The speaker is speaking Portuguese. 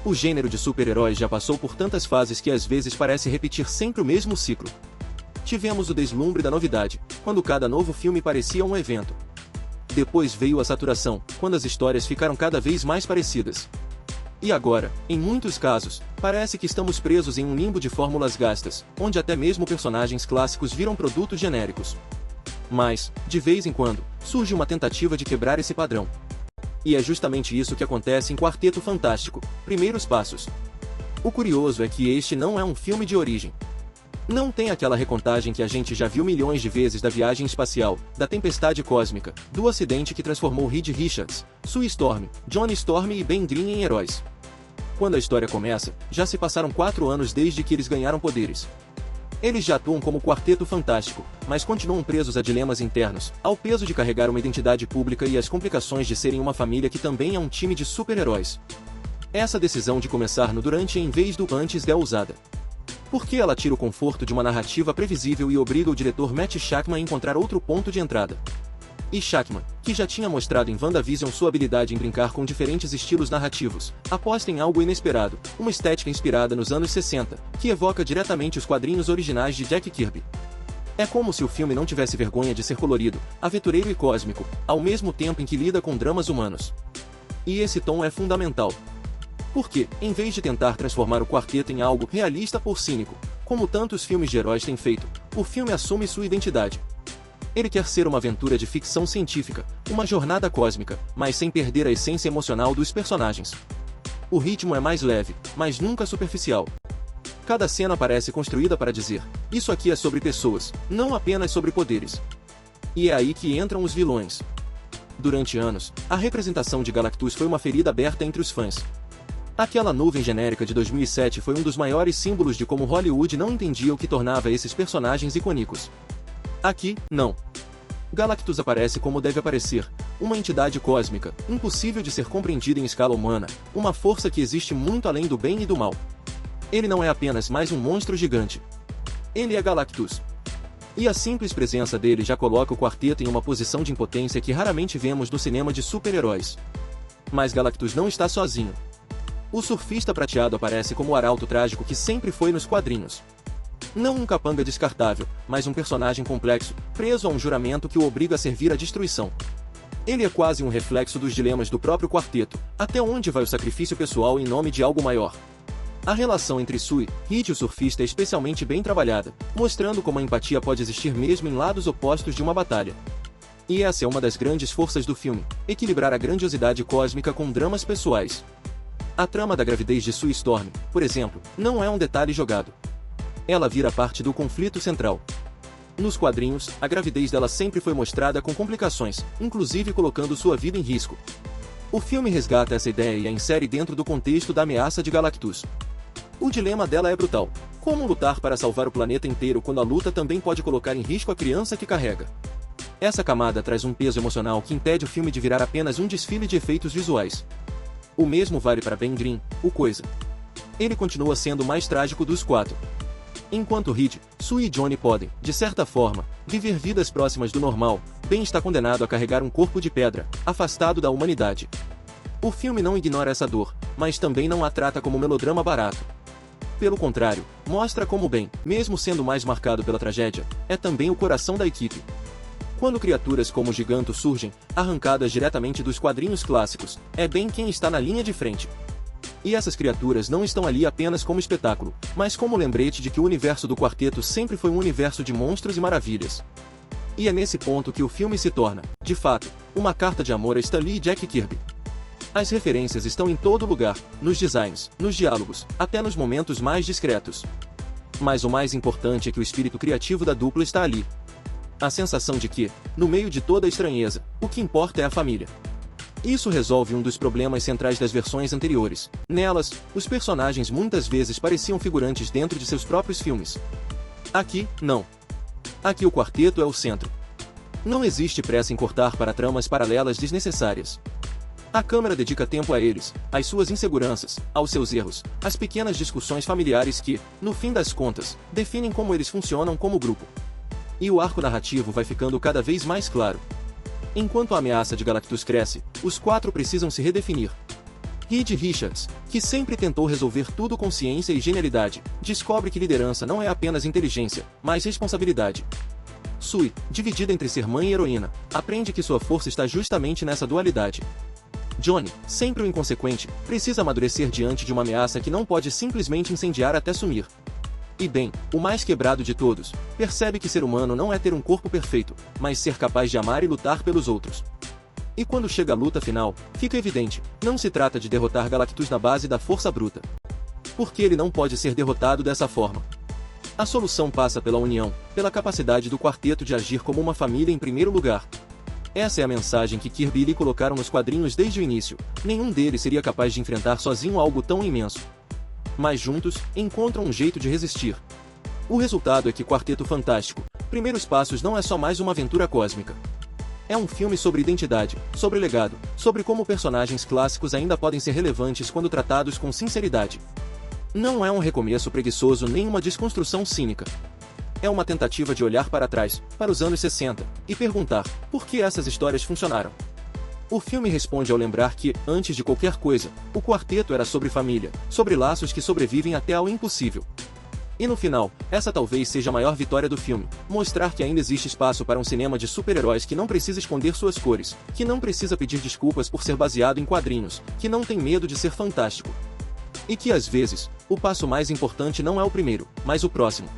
O gênero de super-heróis já passou por tantas fases que às vezes parece repetir sempre o mesmo ciclo. Tivemos o deslumbre da novidade, quando cada novo filme parecia um evento. Depois veio a saturação, quando as histórias ficaram cada vez mais parecidas. E agora, em muitos casos, parece que estamos presos em um limbo de fórmulas gastas, onde até mesmo personagens clássicos viram produtos genéricos. Mas, de vez em quando, surge uma tentativa de quebrar esse padrão. E é justamente isso que acontece em Quarteto Fantástico, Primeiros Passos. O curioso é que este não é um filme de origem. Não tem aquela recontagem que a gente já viu milhões de vezes da viagem espacial, da tempestade cósmica, do acidente que transformou Reed Richards, Sue Storm, Johnny Storm e Ben Grimm em heróis. Quando a história começa, já se passaram 4 anos desde que eles ganharam poderes. Eles já atuam como Quarteto Fantástico, mas continuam presos a dilemas internos, ao peso de carregar uma identidade pública e às complicações de serem uma família que também é um time de super-heróis. Essa decisão de começar no durante em vez do antes é ousada. Porque ela tira o conforto de uma narrativa previsível e obriga o diretor Matt Shakman a encontrar outro ponto de entrada. E Shakman, que já tinha mostrado em WandaVision sua habilidade em brincar com diferentes estilos narrativos, aposta em algo inesperado, uma estética inspirada nos anos 60, que evoca diretamente os quadrinhos originais de Jack Kirby. É como se o filme não tivesse vergonha de ser colorido, aventureiro e cósmico, ao mesmo tempo em que lida com dramas humanos. E esse tom é fundamental. Porque, em vez de tentar transformar o quarteto em algo realista ou cínico, como tantos filmes de heróis têm feito, o filme assume sua identidade. Ele quer ser uma aventura de ficção científica, uma jornada cósmica, mas sem perder a essência emocional dos personagens. O ritmo é mais leve, mas nunca superficial. Cada cena parece construída para dizer, isso aqui é sobre pessoas, não apenas sobre poderes. E é aí que entram os vilões. Durante anos, a representação de Galactus foi uma ferida aberta entre os fãs. Aquela nuvem genérica de 2007 foi um dos maiores símbolos de como Hollywood não entendia o que tornava esses personagens icônicos. Aqui, não. Galactus aparece como deve aparecer, uma entidade cósmica, impossível de ser compreendida em escala humana, uma força que existe muito além do bem e do mal. Ele não é apenas mais um monstro gigante. Ele é Galactus. E a simples presença dele já coloca o quarteto em uma posição de impotência que raramente vemos no cinema de super-heróis. Mas Galactus não está sozinho. O surfista prateado aparece como o arauto trágico que sempre foi nos quadrinhos. Não um capanga descartável, mas um personagem complexo, preso a um juramento que o obriga a servir à destruição. Ele é quase um reflexo dos dilemas do próprio quarteto, até onde vai o sacrifício pessoal em nome de algo maior. A relação entre Sue, Reed e o surfista é especialmente bem trabalhada, mostrando como a empatia pode existir mesmo em lados opostos de uma batalha. E essa é uma das grandes forças do filme, equilibrar a grandiosidade cósmica com dramas pessoais. A trama da gravidez de Sue Storm, por exemplo, não é um detalhe jogado. Ela vira parte do conflito central. Nos quadrinhos, a gravidez dela sempre foi mostrada com complicações, inclusive colocando sua vida em risco. O filme resgata essa ideia e a insere dentro do contexto da ameaça de Galactus. O dilema dela é brutal. Como lutar para salvar o planeta inteiro quando a luta também pode colocar em risco a criança que carrega? Essa camada traz um peso emocional que impede o filme de virar apenas um desfile de efeitos visuais. O mesmo vale para Ben Grimm, o Coisa. Ele continua sendo o mais trágico dos 4. Enquanto Reed, Sue e Johnny podem, de certa forma, viver vidas próximas do normal, Ben está condenado a carregar um corpo de pedra, afastado da humanidade. O filme não ignora essa dor, mas também não a trata como melodrama barato. Pelo contrário, mostra como Ben, mesmo sendo mais marcado pela tragédia, é também o coração da equipe. Quando criaturas como o Giganto surgem, arrancadas diretamente dos quadrinhos clássicos, é Ben quem está na linha de frente. E essas criaturas não estão ali apenas como espetáculo, mas como lembrete de que o universo do quarteto sempre foi um universo de monstros e maravilhas. E é nesse ponto que o filme se torna, de fato, uma carta de amor a Stan Lee e Jack Kirby. As referências estão em todo lugar, nos designs, nos diálogos, até nos momentos mais discretos. Mas o mais importante é que o espírito criativo da dupla está ali. A sensação de que, no meio de toda a estranheza, o que importa é a família. Isso resolve um dos problemas centrais das versões anteriores. Nelas, os personagens muitas vezes pareciam figurantes dentro de seus próprios filmes. Aqui, não. Aqui o quarteto é o centro. Não existe pressa em cortar para tramas paralelas desnecessárias. A câmera dedica tempo a eles, às suas inseguranças, aos seus erros, às pequenas discussões familiares que, no fim das contas, definem como eles funcionam como grupo. E o arco narrativo vai ficando cada vez mais claro. Enquanto a ameaça de Galactus cresce, os 4 precisam se redefinir. Reed Richards, que sempre tentou resolver tudo com ciência e genialidade, descobre que liderança não é apenas inteligência, mas responsabilidade. Sue, dividida entre ser mãe e heroína, aprende que sua força está justamente nessa dualidade. Johnny, sempre o inconsequente, precisa amadurecer diante de uma ameaça que não pode simplesmente incendiar até sumir. E Ben, o mais quebrado de todos, percebe que ser humano não é ter um corpo perfeito, mas ser capaz de amar e lutar pelos outros. E quando chega a luta final, fica evidente, não se trata de derrotar Galactus na base da força bruta. Porque ele não pode ser derrotado dessa forma. A solução passa pela união, pela capacidade do quarteto de agir como uma família em primeiro lugar. Essa é a mensagem que Kirby e Lee colocaram nos quadrinhos desde o início, nenhum deles seria capaz de enfrentar sozinho algo tão imenso. Mas juntos, encontram um jeito de resistir. O resultado é que Quarteto Fantástico, Primeiros Passos não é só mais uma aventura cósmica. É um filme sobre identidade, sobre legado, sobre como personagens clássicos ainda podem ser relevantes quando tratados com sinceridade. Não é um recomeço preguiçoso nem uma desconstrução cínica. É uma tentativa de olhar para trás, para os anos 60, e perguntar, por que essas histórias funcionaram? O filme responde ao lembrar que, antes de qualquer coisa, o quarteto era sobre família, sobre laços que sobrevivem até ao impossível. E no final, essa talvez seja a maior vitória do filme, mostrar que ainda existe espaço para um cinema de super-heróis que não precisa esconder suas cores, que não precisa pedir desculpas por ser baseado em quadrinhos, que não tem medo de ser fantástico. E que às vezes, o passo mais importante não é o primeiro, mas o próximo.